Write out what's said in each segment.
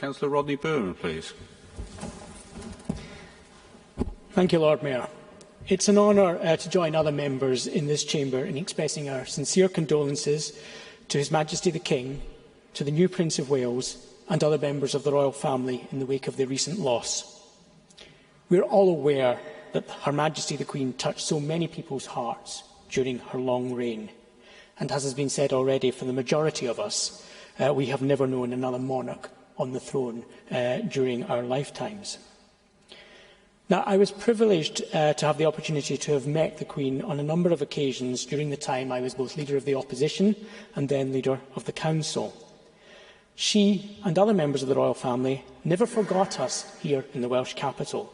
Councillor Rodney Berman, please. Thank you, Lord Mayor. It's an honour to join other members in this chamber in expressing our sincere condolences to His Majesty the King, to the new Prince of Wales and other members of the royal family in the wake of their recent loss. We are all aware that Her Majesty the Queen touched so many people's hearts during her long reign. And as has been said already, for the majority of us, we have never known another monarch on the throne during our lifetimes. Now, I was privileged to have the opportunity to have met the Queen on a number of occasions during the time I was both Leader of the Opposition and then Leader of the Council. She and other members of the royal family never forgot us here in the Welsh capital,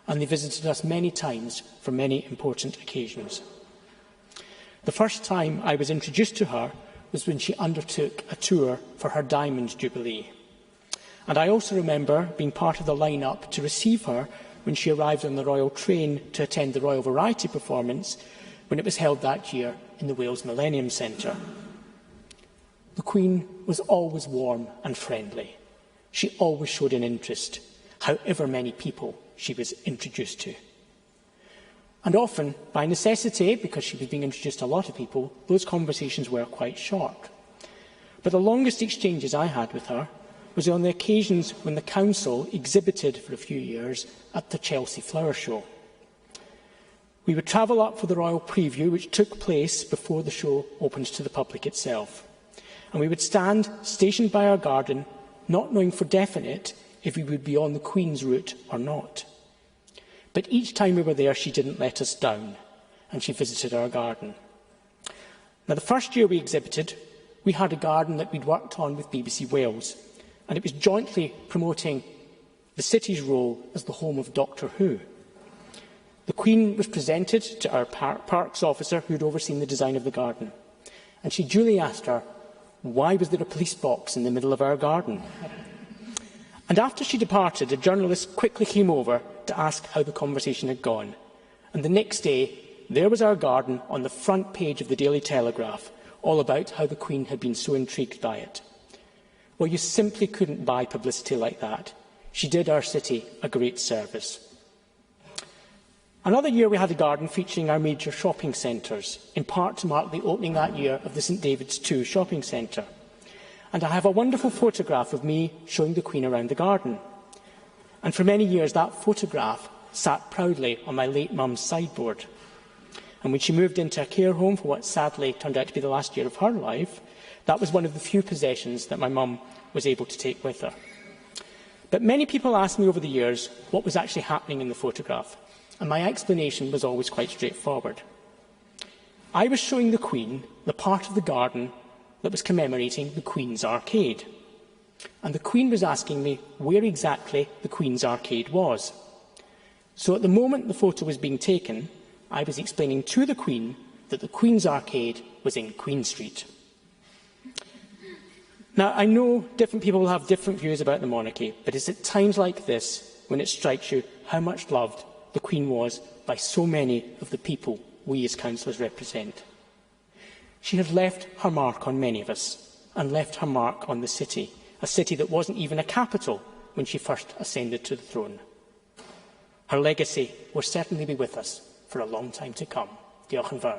and they visited us many times for many important occasions. The first time I was introduced to her was when she undertook a tour for her Diamond Jubilee. And I also remember being part of the line-up to receive her when she arrived on the royal train to attend the Royal Variety performance when it was held that year in the Wales Millennium Centre. The Queen was always warm and friendly. She always showed an interest, however many people she was introduced to. And often, by necessity, because she was being introduced to a lot of people, those conversations were quite short. But the longest exchanges I had with her was on the occasions when the Council exhibited for a few years at the Chelsea Flower Show. We would travel up for the royal preview, which took place before the show opened to the public itself. And we would stand stationed by our garden, not knowing for definite if we would be on the Queen's route or not. But each time we were there, she didn't let us down, and she visited our garden. Now, the first year we exhibited, we had a garden that we'd worked on with BBC Wales, and it was jointly promoting the city's role as the home of Doctor Who. The Queen was presented to our parks officer who had overseen the design of the garden, and she duly asked her, why was there a police box in the middle of our garden? And after she departed, a journalist quickly came over to ask how the conversation had gone. And the next day, there was our garden on the front page of the Daily Telegraph, all about how the Queen had been so intrigued by it. Well, you simply couldn't buy publicity like that. She did our city a great service. Another year we had a garden featuring our major shopping centres, in part to mark the opening that year of the St David's 2 shopping centre. And I have a wonderful photograph of me showing the Queen around the garden. And for many years that photograph sat proudly on my late mum's sideboard. And when she moved into a care home for what sadly turned out to be the last year of her life, that was one of the few possessions that my mum was able to take with her. But many people asked me over the years what was actually happening in the photograph, and my explanation was always quite straightforward. I was showing the Queen the part of the garden that was commemorating the Queen's Arcade. And the Queen was asking me where exactly the Queen's Arcade was. So at the moment the photo was being taken, I was explaining to the Queen that the Queen's Arcade was in Queen Street. Now, I know different people will have different views about the monarchy, but it's at times like this when it strikes you how much loved the Queen was by so many of the people we as councillors represent. She had left her mark on many of us, and left her mark on the city, a city that wasn't even a capital when she first ascended to the throne. Her legacy will certainly be with us for a long time to come. Diolch yn fawr.